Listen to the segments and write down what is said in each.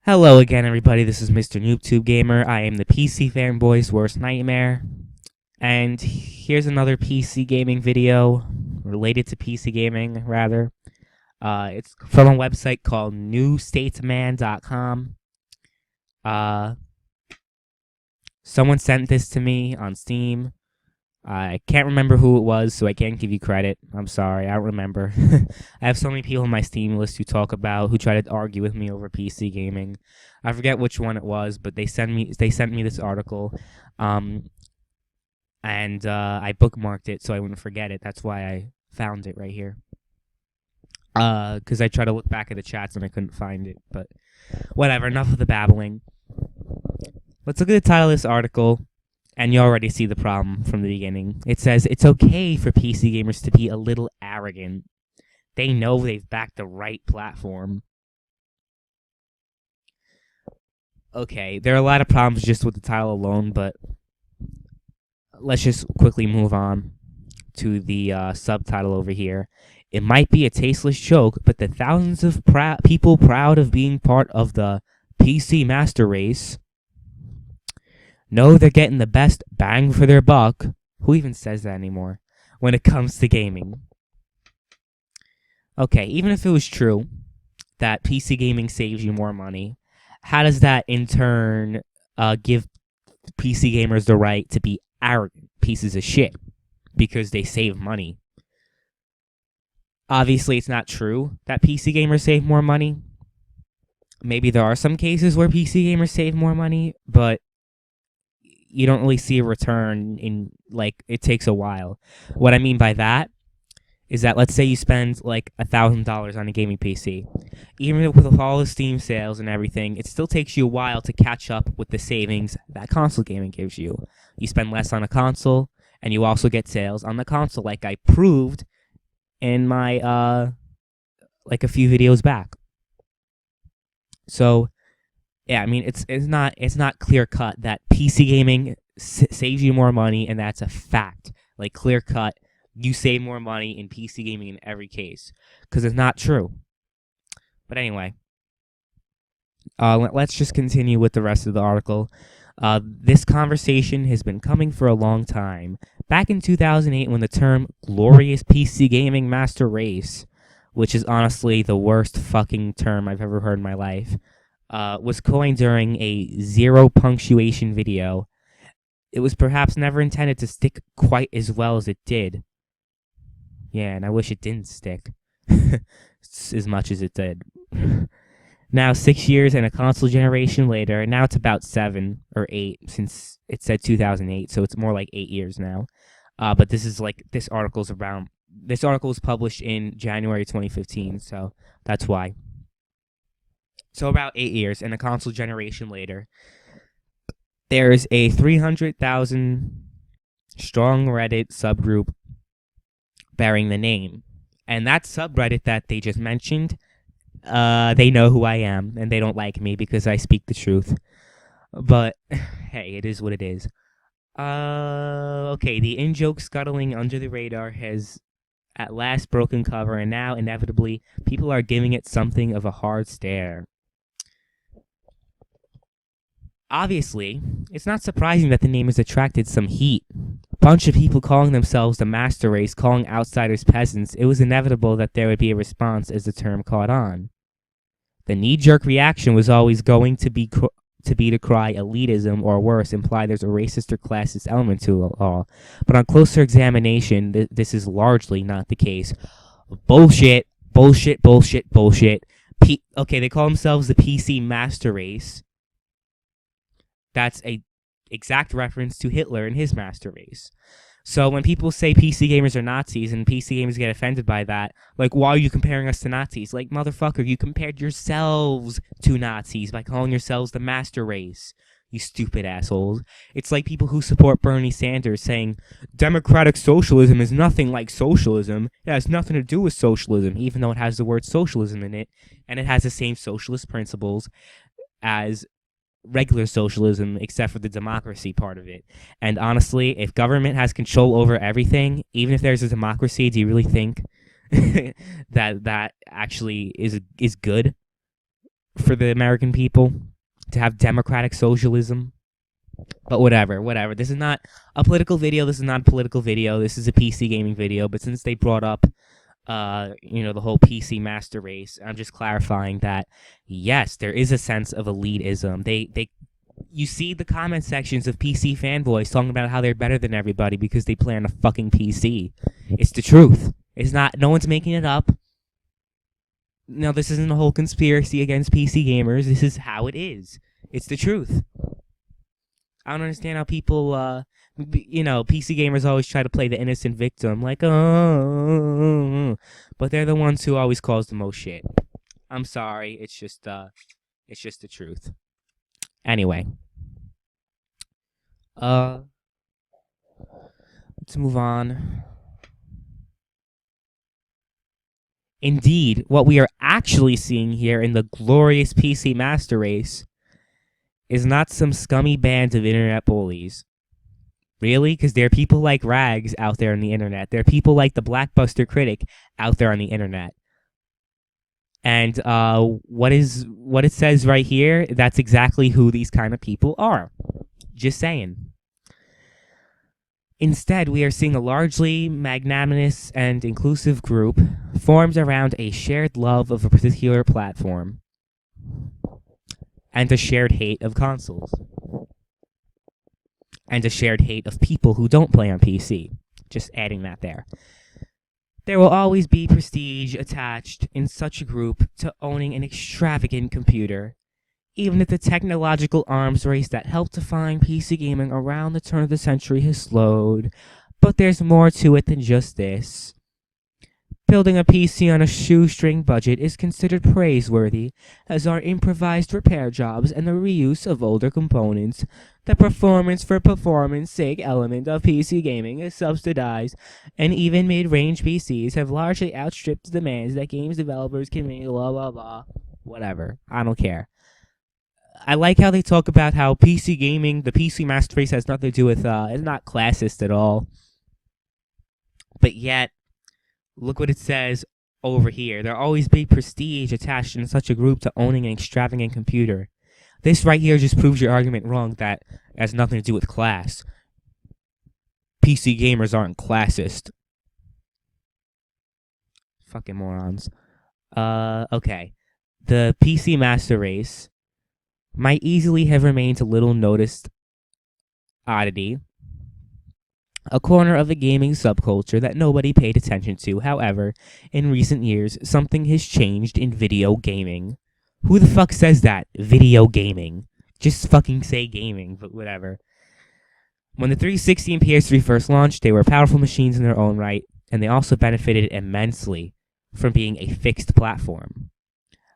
Hello again, everybody. This is MrNoobTubeGamer. I am the PC fanboy's worst nightmare. And here's another PC gaming video, related to PC gaming, rather. It's from a website called newstatesman.com. Someone sent this to me on Steam. I can't remember who it was, so I can't give you credit. I'm sorry, I don't remember. I have so many people on my Steam list who try to argue with me over PC gaming. I forget which one it was, but they sent me this article, and I bookmarked it so I wouldn't forget it. That's why I found it right here. Because I tried to look back at the chats and I couldn't find it, but whatever. Enough of the babbling. Let's look at the title of this article. And you already see the problem from the beginning. It says, it's okay for PC gamers to be a little arrogant. They know they've backed the right platform. Okay, there are a lot of problems just with the title alone, but let's just quickly move on to the subtitle over here. It might be a tasteless joke, but the thousands of people proud of being part of the PC master race know they're getting the best bang for their buck. Who even says that anymore? When it comes to gaming. Okay, even if it was true that PC gaming saves you more money, how does that in turn give PC gamers the right to be arrogant pieces of shit because they save money? Obviously, it's not true that PC gamers save more money. Maybe there are some cases where PC gamers save more money, but you don't really see a return in, like, it takes a while. What I mean by that is that, let's say you spend, like, $1,000 on a gaming PC. Even with all the Steam sales and everything, it still takes you a while to catch up with the savings that console gaming gives you. You spend less on a console, and you also get sales on the console, like I proved in my, like, a few videos back. So yeah, I mean, it's not clear cut that PC gaming saves you more money, and that's a fact. Like, clear cut, you save more money in PC gaming in every case, because it's not true. But anyway, let's just continue with the rest of the article. This conversation has been coming for a long time. Back in 2008, when the term "glorious PC gaming master race," which is honestly the worst fucking term I've ever heard in my life, was coined during a zero punctuation video, it was perhaps never intended to stick quite as well as it did. Yeah, and I wish it didn't stick as much as it did. Now, 6 years and a console generation later, now it's about 7 or 8, since it said 2008, so it's more like 8 years now. But this article was published in January 2015, so that's why. So about 8 years and a console generation later, there's a 300,000 strong Reddit subgroup bearing the name. And that subreddit that they just mentioned, they know who I am, and they don't like me because I speak the truth. But, hey, it is what it is. Okay, the in-joke scuttling under the radar has at last broken cover, and now, inevitably, people are giving it something of a hard stare. Obviously, it's not surprising that the name has attracted some heat. A bunch of people calling themselves the master race, calling outsiders peasants. It was inevitable that there would be a response as the term caught on. The knee-jerk reaction was always going to be to cry elitism, or worse, imply there's a racist or classist element to it all. But on closer examination, this is largely not the case. Bullshit, bullshit, bullshit, bullshit. Okay, they call themselves the PC master race. That's a exact reference to Hitler and his master race. So when people say PC gamers are Nazis and PC gamers get offended by that, like, why are you comparing us to Nazis? Like, motherfucker, you compared yourselves to Nazis by calling yourselves the master race. You stupid assholes. It's like people who support Bernie Sanders saying, democratic socialism is nothing like socialism. It has nothing to do with socialism, even though it has the word socialism in it, and it has the same socialist principles as regular socialism, except for the democracy part of it. And honestly, if government has control over everything, even if there's a democracy, do you really think that actually is good? for the American people to have democratic socialism. But whatever. This is not a political video. This is not a political video. This is a PC gaming video. But since they brought up, the whole PC master race, I'm just clarifying that, yes, there is a sense of elitism. You see the comment sections of PC fanboys talking about how they're better than everybody because they play on a fucking PC. It's the truth. It's not, no one's making it up. No, this isn't a whole conspiracy against PC gamers. This is how it is. It's the truth. I don't understand how people, PC gamers always try to play the innocent victim, like, oh, but they're the ones who always cause the most shit. I'm sorry, it's just the truth. Anyway, let's move on. Indeed, what we are actually seeing here in the glorious PC master race is not some scummy band of internet bullies. Really? Because there are people like Rags out there on the internet. There are people like the Blackbuster Critic out there on the internet. And what it says right here, that's exactly who these kind of people are. Just saying. Instead, we are seeing a largely magnanimous and inclusive group formed around a shared love of a particular platform and a shared hate of consoles. And a shared hate of people who don't play on PC. Just adding that there. There will always be prestige attached in such a group to owning an extravagant computer, even if the technological arms race that helped define PC gaming around the turn of the century has slowed. But there's more to it than just this. Building a PC on a shoestring budget is considered praiseworthy, as are improvised repair jobs and the reuse of older components. The performance for performance sake element of PC gaming is subsidized, and even mid-range PCs have largely outstripped the demands that games developers can make, blah blah blah. Whatever. I don't care. I like how they talk about how PC gaming, the PC master race, has nothing to do with, it's not classist at all. But yet, look what it says over here. There'll always be prestige attached in such a group to owning an extravagant computer. This right here just proves your argument wrong that it has nothing to do with class. PC gamers aren't classist. Fucking morons. Okay. The PC master race might easily have remained a little noticed oddity, a corner of the gaming subculture that nobody paid attention to. However, in recent years, something has changed in video gaming. Who the fuck says that? Video gaming. Just fucking say gaming, but whatever. When the 360 and PS3 first launched, they were powerful machines in their own right, and they also benefited immensely from being a fixed platform.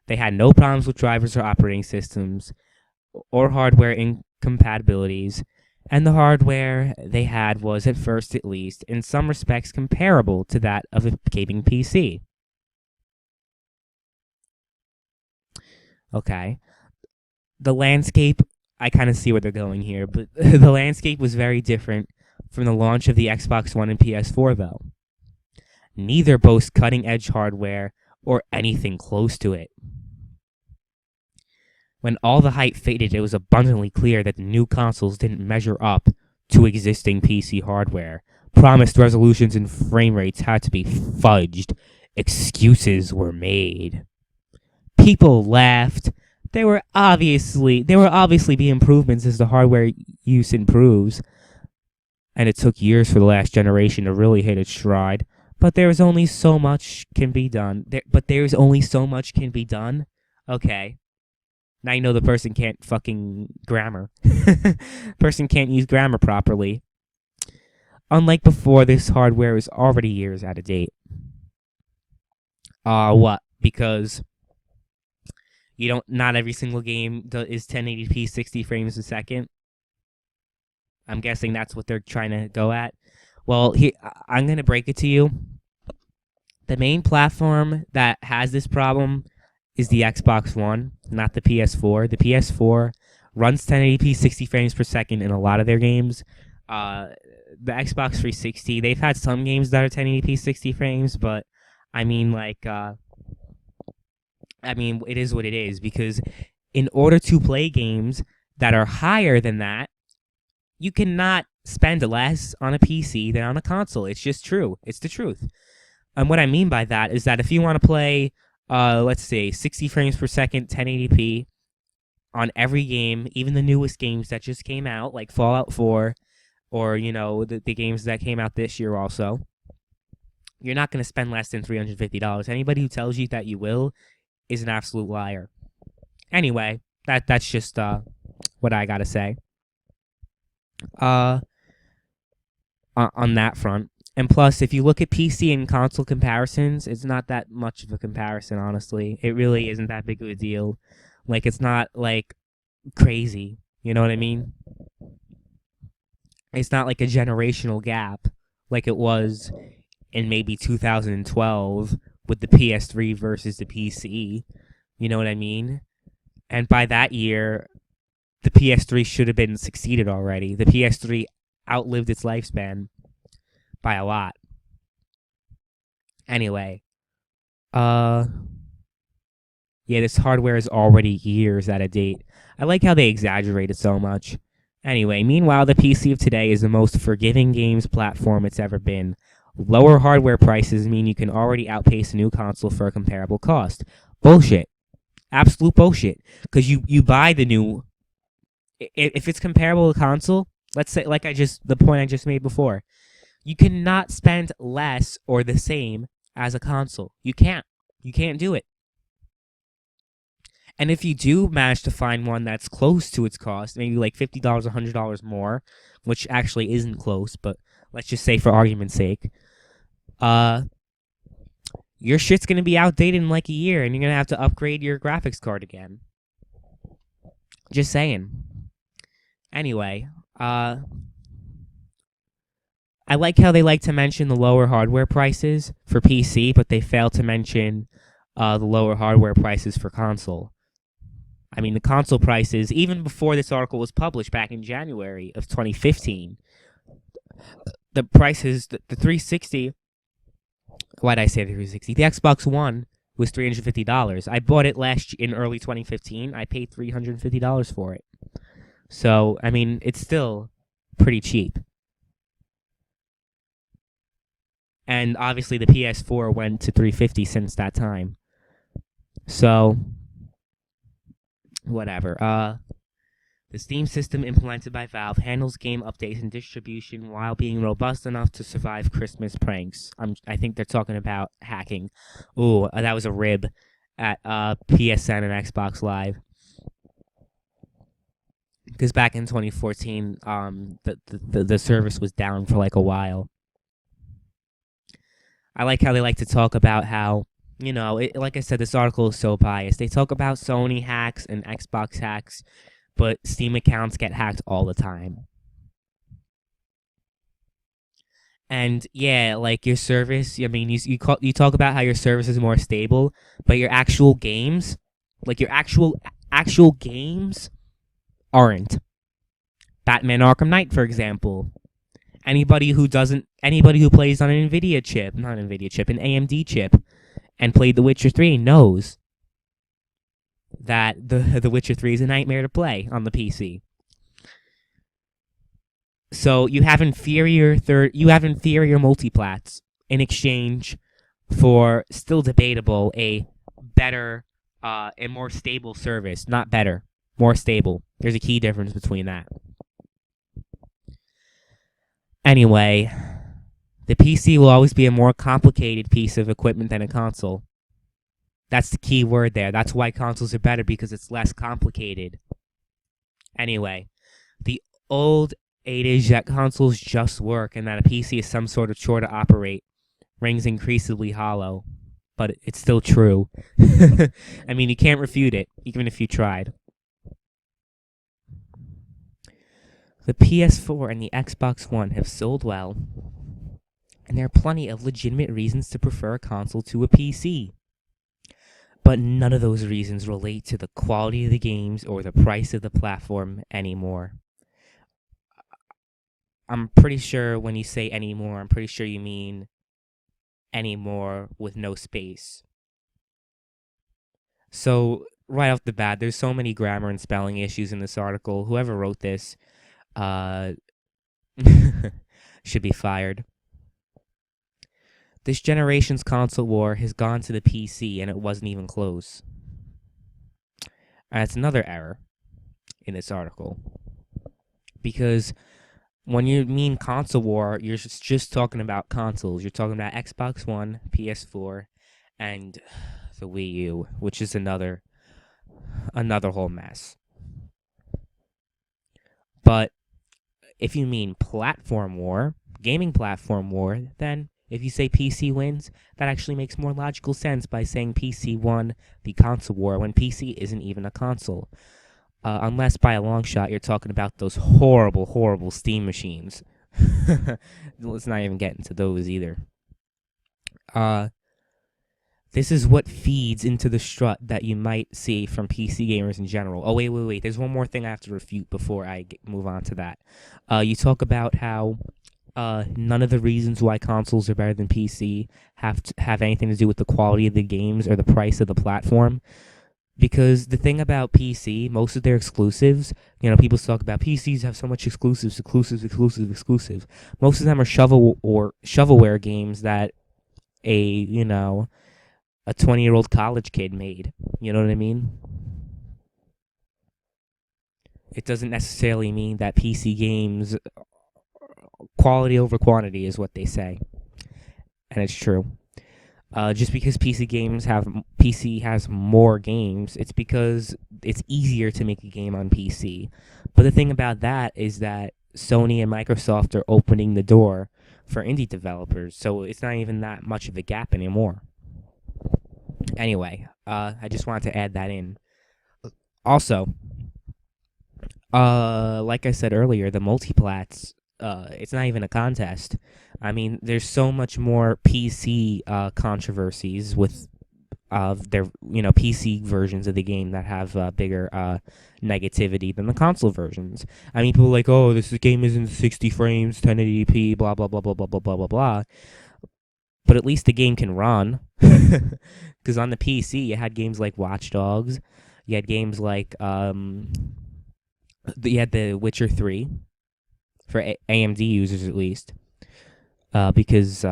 They had no problems with drivers or operating systems, or hardware incompatibilities, and the hardware they had was, at first at least, in some respects comparable to that of a gaming PC. Okay. The landscape, I kind of see where they're going here, but the landscape was very different from the launch of the Xbox One and PS4, though. Neither boast cutting-edge hardware or anything close to it. When all the hype faded, it was abundantly clear that the new consoles didn't measure up to existing PC hardware. Promised resolutions and frame rates had to be fudged. Excuses were made. People laughed. There will obviously be improvements as the hardware use improves, and it took years for the last generation to really hit its stride. But there's only so much can be done. Okay. Now you know the person can't fucking grammar. Person can't use grammar properly. Unlike before, this hardware is already years out of date. What? Because not every single game is 1080p 60 frames a second. I'm guessing that's what they're trying to go at. Well, I'm going to break it to you. The main platform that has this problem is the Xbox One, not the PS4. The PS4 runs 1080p 60 frames per second in a lot of their games. The Xbox 360, they've had some games that are 1080p 60 frames, but I mean, like, I mean, it is what it is, because in order to play games that are higher than that, you cannot spend less on a PC than on a console. It's just true. It's the truth. And what I mean by that is that if you want to play, let's say, 60 frames per second, 1080p on every game, even the newest games that just came out, like Fallout 4, or, the games that came out this year also, you're not going to spend less than $350. Anybody who tells you that you will is an absolute liar. Anyway, that's just what I gotta say. On that front. And plus, if you look at PC and console comparisons, it's not that much of a comparison, honestly. It really isn't that big of a deal. Like, it's not, like, crazy. You know what I mean? It's not like a generational gap like it was in maybe 2012 with the PS3 versus the PC. You know what I mean? And by that year, the PS3 should have been succeeded already. The PS3 outlived its lifespan by a lot. Anyway, yeah, this hardware is already years out of date. I like how they exaggerate it so much. Anyway, meanwhile, the PC of today is the most forgiving games platform it's ever been. Lower hardware prices mean you can already outpace a new console for a comparable cost. Bullshit. Absolute bullshit. Because you buy the new... If it's comparable to console, let's say, the point I just made before, you cannot spend less or the same as a console. You can't. You can't do it. And if you do manage to find one that's close to its cost, maybe like $50, $100 more, which actually isn't close, but let's just say for argument's sake, your shit's going to be outdated in like a year, and you're going to have to upgrade your graphics card again. Just saying. Anyway, I like how they like to mention the lower hardware prices for PC, but they fail to mention the lower hardware prices for console. I mean, the console prices, even before this article was published back in January of 2015, the prices, the 360, why did I say the 360? The Xbox One was $350. I bought it in early 2015. I paid $350 for it. So, I mean, it's still pretty cheap. And obviously the PS4 went to $350 since that time. So, whatever. The Steam system implemented by Valve handles game updates and distribution while being robust enough to survive Christmas pranks. I think they're talking about hacking. Ooh, that was a rib at PSN and Xbox Live. Because back in 2014, the service was down for like a while. I like how they like to talk about how, like I said, this article is so biased. They talk about Sony hacks and Xbox hacks, but Steam accounts get hacked all the time. And yeah, like your service, I mean, you talk about how your service is more stable, but your actual games, like your actual games, aren't. Batman Arkham Knight, for example. Anybody who plays on an NVIDIA chip, not an NVIDIA chip, an AMD chip, and played The Witcher 3 knows that The Witcher 3 is a nightmare to play on the PC. So you have inferior multiplats in exchange for, still debatable, a better and more stable service. Not better, more stable. There's a key difference between that. Anyway, the PC will always be a more complicated piece of equipment than a console. That's the key word there. That's why consoles are better, because it's less complicated. Anyway, the old adage that consoles just work and that a PC is some sort of chore to operate rings increasingly hollow, but it's still true. I mean, you can't refute it, even if you tried. The PS4 and the Xbox One have sold well, and there are plenty of legitimate reasons to prefer a console to a PC. But none of those reasons relate to the quality of the games or the price of the platform anymore. I'm pretty sure when you say anymore, I'm pretty sure you mean anymore with no space. So right off the bat, there's so many grammar and spelling issues in this article. Whoever wrote this uh, should be fired. This generation's console war has gone to the PC, and it wasn't even close. And that's another error in this article. Because when you mean console war, you're just talking about consoles. You're talking about Xbox One, PS4, and the Wii U, which is another whole mess. But if you mean platform war, gaming platform war, then if you say PC wins, that actually makes more logical sense by saying PC won the console war when PC isn't even a console. Unless by a long shot you're talking about those horrible, horrible Steam machines. Let's not even get into those either. This is what feeds into the strut that you might see from PC gamers in general. Oh, wait. There's one more thing I have to refute before I move on to that. You talk about how none of the reasons why consoles are better than PC have anything to do with the quality of the games or the price of the platform. Because the thing about PC, most of their exclusives, people talk about PCs have so much exclusives. Most of them are shovelware games that a 20-year-old college kid made. You know what I mean? It doesn't necessarily mean that PC games, quality over quantity is what they say. And it's true. Just because PC has more games, it's because it's easier to make a game on PC. But the thing about that is that Sony and Microsoft are opening the door for indie developers, so it's not even that much of a gap anymore. Anyway, I just wanted to add that in. Also, like I said earlier, the multiplats, it's not even a contest. I mean, there's so much more PC controversies with their PC versions of the game that have bigger negativity than the console versions. I mean, people are like, oh, this game isn't 60 frames, 1080p, blah blah blah blah blah blah blah blah blah. But at least the game can run, because on the PC you had games like Watch Dogs, you had games like you had The Witcher 3 for AMD users at least. Because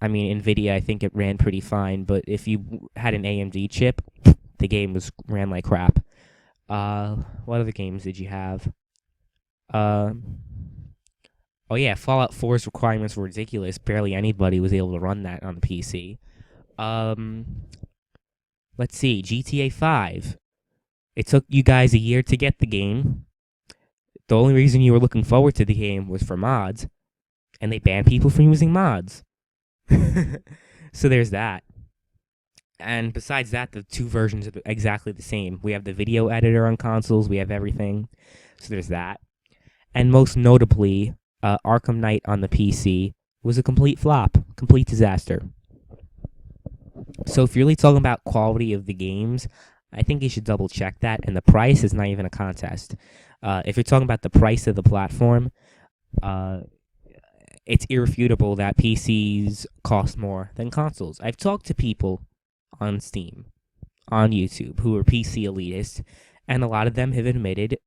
NVIDIA, I think it ran pretty fine, but if you had an AMD chip, the game ran like crap. What other games did you have? Oh yeah, Fallout 4's requirements were ridiculous. Barely anybody was able to run that on the PC. Let's see, GTA 5. It took you guys a year to get the game. The only reason you were looking forward to the game was for mods, and they banned people from using mods. So there's that. And besides that, the two versions are exactly the same. We have the video editor on consoles, we have everything. So there's that. And most notably, Arkham Knight on the PC was a complete flop, complete disaster. So if you're really talking about quality of the games, I think you should double check that. And the price is not even a contest. If you're talking about the price of the platform, it's irrefutable that PCs cost more than consoles. I've talked to people on Steam, on YouTube, who are PC elitists, and a lot of them have admitted,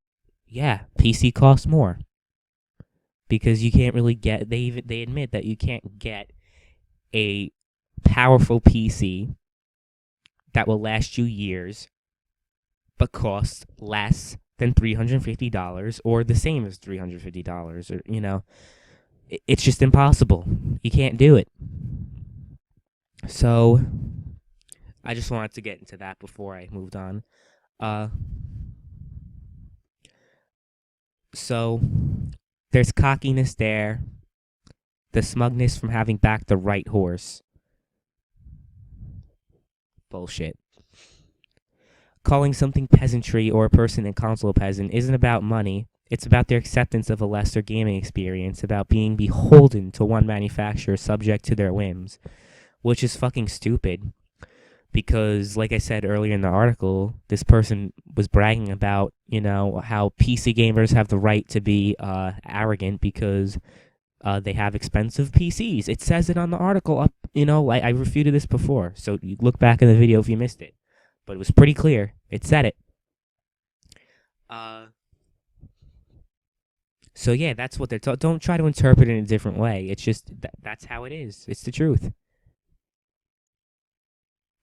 yeah, PC costs more. Because you can't really they admit that you can't get a powerful PC that will last you years, but costs less than $350 or the same as $350, or it's just impossible. You can't do it. So I just wanted to get into that before I moved on. So there's cockiness there, the smugness from having backed the right horse. Bullshit. Calling something peasantry or a person in console peasant isn't about money. It's about their acceptance of a lesser gaming experience, about being beholden to one manufacturer subject to their whims, which is fucking stupid. Because, like I said earlier in the article, this person was bragging about, how PC gamers have the right to be arrogant because they have expensive PCs. It says it on the article up, I refuted this before, so you look back in the video if you missed it. but it was pretty clear. It said it. So yeah, that's what they're don't try to interpret it in a different way. It's just that's how it is. It's the truth.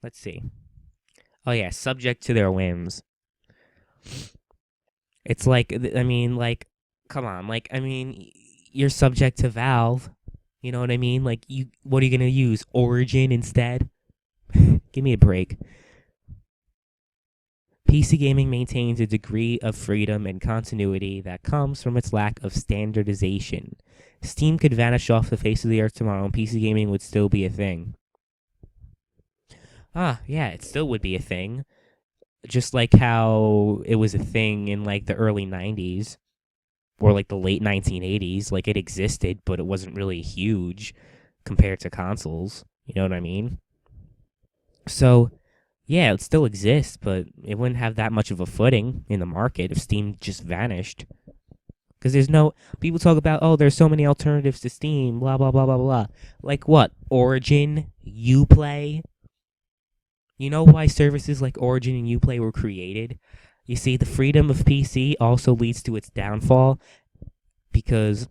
Let's see. Oh yeah, subject to their whims. It's like, I mean, like, come on, like, I mean, you're subject to Valve. You know what I mean? Like, what are you gonna use? Origin instead? Give me a break. PC gaming maintains a degree of freedom and continuity that comes from its lack of standardization. Steam could vanish off the face of the earth tomorrow and PC gaming would still be a thing. Yeah, it still would be a thing. Just like how it was a thing in like the early 90s or like the late 1980s. Like, it existed, but it wasn't really huge compared to consoles. You know what I mean? So, yeah, it still exists, but it wouldn't have that much of a footing in the market if Steam just vanished. Because there's no... People talk about, oh, there's so many alternatives to Steam, blah, blah, blah, blah, blah. Like what? Origin? Uplay? You know why services like Origin and Uplay were created? You see, the freedom of PC also leads to its downfall because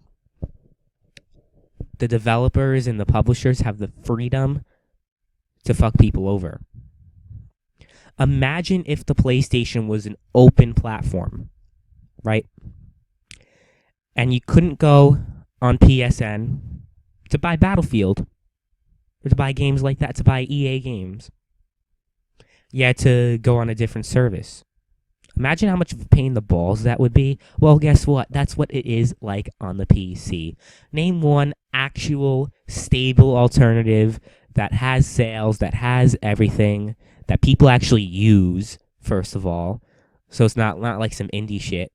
the developers and the publishers have the freedom to fuck people over. Imagine if the PlayStation was an open platform, right? And you couldn't go on PSN to buy Battlefield or to buy games like that, to buy EA games. You had to go on a different service. Imagine how much of a pain in the balls that would be. Well, guess what? That's what it is like on the PC. Name one actual stable alternative that has sales, that has everything, that people actually use, first of all. So it's not like some indie shit.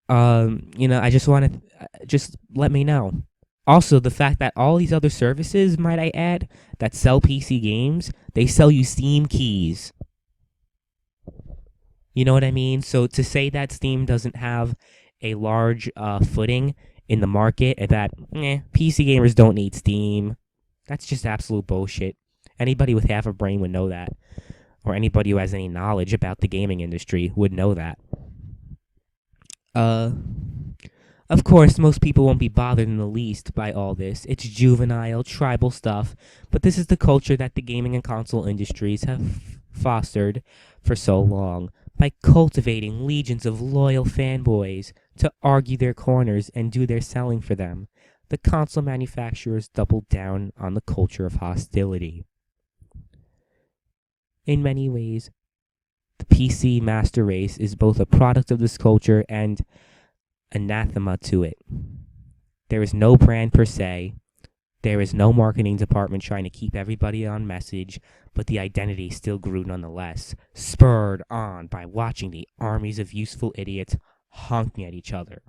I just want to, just let me know. Also, the fact that all these other services, might I add, that sell PC games, they sell you Steam keys. You know what I mean? So to say that Steam doesn't have a large footing in the market, and that PC gamers don't need Steam, that's just absolute bullshit. Anybody with half a brain would know that. Or anybody who has any knowledge about the gaming industry would know that. Of course, most people won't be bothered in the least by all this. It's juvenile, tribal stuff, but this is the culture that the gaming and console industries have fostered for so long, by cultivating legions of loyal fanboys to argue their corners and do their selling for them. The console manufacturers doubled down on the culture of hostility. In many ways, the PC master race is both a product of this culture and anathema to it. There is no brand per se. There is no marketing department trying to keep everybody on message, but the identity still grew nonetheless, spurred on by watching the armies of useful idiots honking at each other.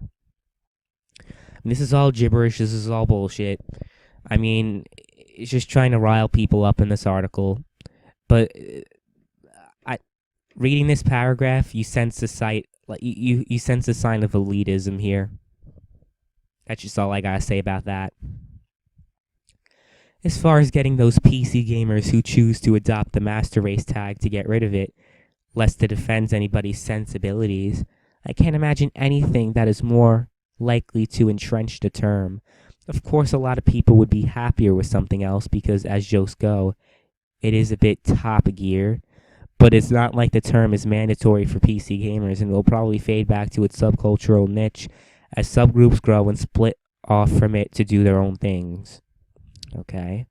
And this is all gibberish. This is all bullshit. I mean, it's just trying to rile people up in this article. But reading this paragraph, you sense a you sense a sign of elitism here. That's just all I gotta say about that. As far as getting those PC gamers who choose to adopt the master race tag to get rid of it, lest it offends anybody's sensibilities, I can't imagine anything that is more likely to entrench the term. Of course, a lot of people would be happier with something else because, as jokes go, it is a bit top gear, but it's not like the term is mandatory for PC gamers, and will probably fade back to its subcultural niche as subgroups grow and split off from it to do their own things. Okay?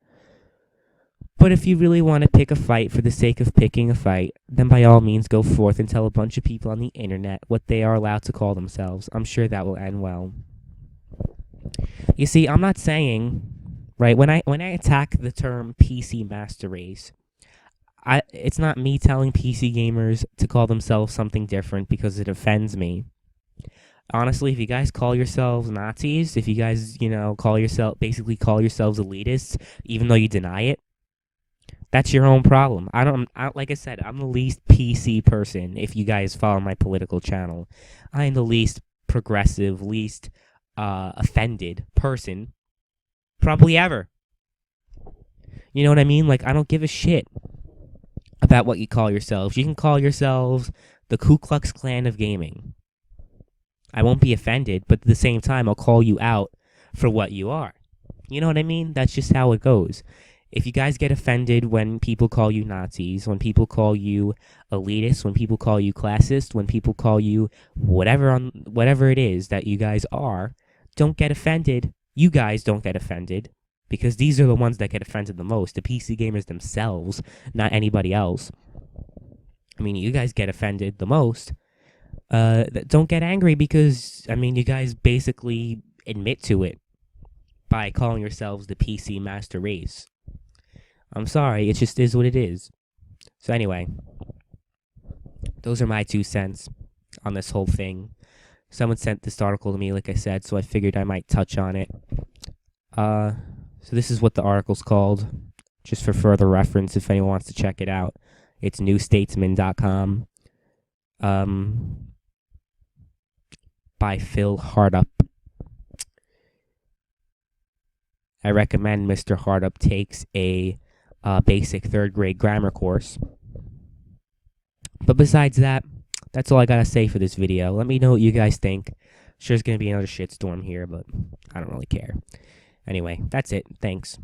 But if you really want to pick a fight for the sake of picking a fight, then by all means go forth and tell a bunch of people on the internet what they are allowed to call themselves. I'm sure that will end well. You see, I'm not saying, right, when I attack the term PC master race, it's not me telling PC gamers to call themselves something different because it offends me. Honestly, if you guys call yourselves Nazis, if you guys, basically call yourselves elitists, even though you deny it, that's your own problem. Like I said, I'm the least PC person if you guys follow my political channel. I am the least progressive, least offended person probably ever. You know what I mean? Like, I don't give a shit. about what you call yourselves. You can call yourselves the Ku Klux Klan of gaming. I won't be offended, but at the same time, I'll call you out for what you are. You know what I mean? That's just how it goes. If you guys get offended when people call you Nazis, when people call you elitist, when people call you classist, when people call you whatever it is that you guys are, don't get offended. You guys don't get offended, because these are the ones that get offended the most, the PC gamers themselves, not anybody else. I mean, you guys get offended the most. Don't get angry because, I mean, you guys basically admit to it by calling yourselves the PC master race. I'm sorry, it just is what it is. So anyway, those are my 2 cents on this whole thing. Someone sent this article to me, like I said, so I figured I might touch on it. So this is what the article's called, just for further reference if anyone wants to check it out. It's newstatesman.com. By Phil Hardup. I recommend Mr. Hardup takes a basic 3rd grade grammar course. But besides that, that's all I gotta say for this video. Let me know what you guys think. Sure, there's gonna be another shitstorm here, but I don't really care. Anyway, that's it. Thanks.